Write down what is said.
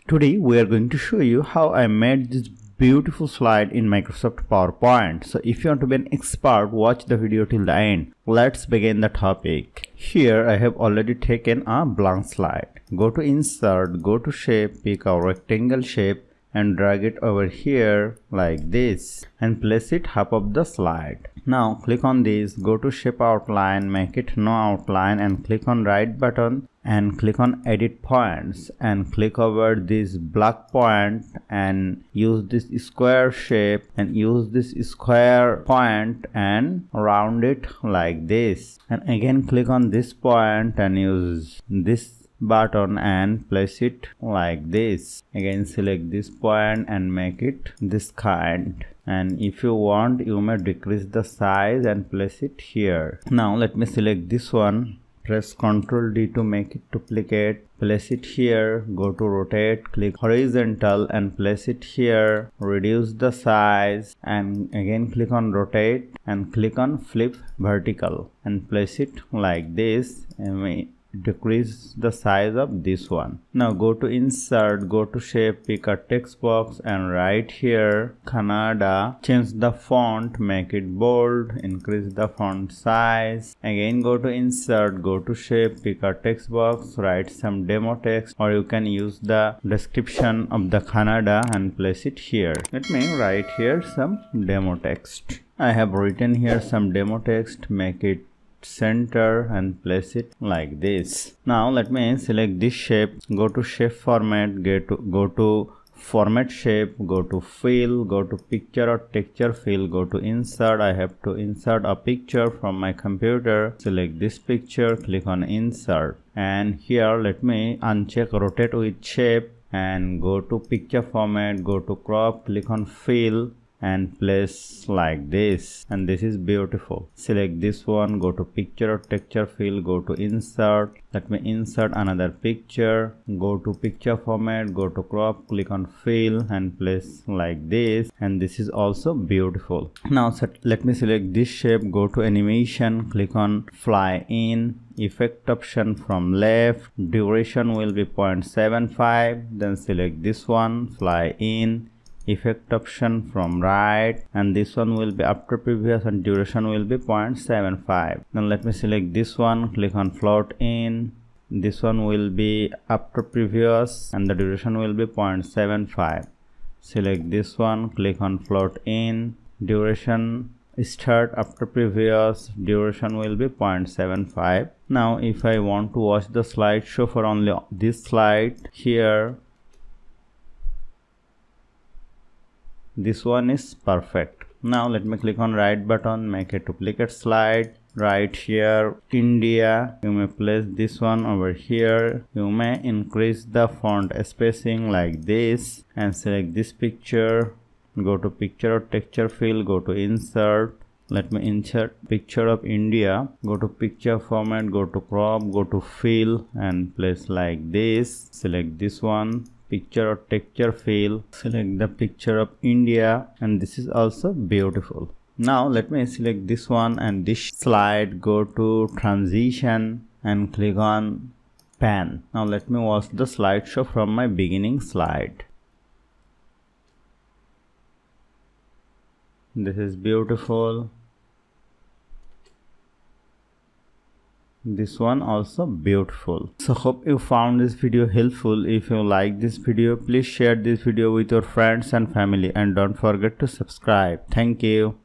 Today we are going to show you how I made this beautiful slide in Microsoft PowerPoint. So if you want to be an expert, watch the video till the end. Let's begin the topic. Here I have already taken a blank slide. Go to Insert, go to Shape, pick a rectangle shape and drag it over here like this and place it half of the slide. Now click on this, go to Shape Outline, make it no outline and click on right button and click on Edit Points and click over this black point and use this square shape and use this square point and round it like this, and again click on this point and use this button and place it like this. Again select this point and make it this kind, and if you want you may decrease the size and place it here. Now let me select this one, press Ctrl D to make it duplicate, place it here, go to rotate, click horizontal and place it here, reduce the size and again click on rotate and click on flip vertical and place it like this, and we decrease the size of this one. Now go to Insert, go to Shape, pick a text box and write here Canada, change the font, make it bold, increase the font size. Again go to Insert, go to Shape, pick a text box, write some demo text, or you can use the description of the Canada and place it here. Let me write here some demo text. I have written here some demo text, make it center and place it like this. Now let me select this shape, go to shape format, go to format shape, go to fill, go to picture or texture fill, go to insert. I have to insert a picture from my computer. Select this picture, click on insert, and here let me uncheck rotate with shape and go to picture format, go to crop, click on fill and place like this, and this is beautiful. Select this one, go to picture or texture fill, go to insert, let me insert another picture, go to picture format, go to crop, click on fill and place like this, and this is also beautiful. Now let me select this shape, go to animation, click on fly in, effect option from left, duration will be 0.75, then select this one, fly in, effect option from right, and this one will be after previous and duration will be 0.75. Then let me select this one, click on float in, this one will be after previous and the duration will be 0.75. Select this one, click on float in, duration start after previous, duration will be 0.75. Now if I want to watch the slideshow for only this slide, here this one is perfect. Now let me click on right button, make a duplicate slide, right here India, you may place this one over here, you may increase the font spacing like this and select this picture, go to picture or texture fill, go to insert, let me insert picture of India, go to picture format, go to crop, go to fill and place like this. Select this one, picture or texture fill, select the picture of India, and this is also beautiful. Now let me select this one and this slide, go to transition and click on pan. Now let me watch the slideshow from my beginning slide. This is beautiful. This one also beautiful. So hope you found this video helpful. If you like this video, please share this video with your friends and family and don't forget to subscribe. Thank you.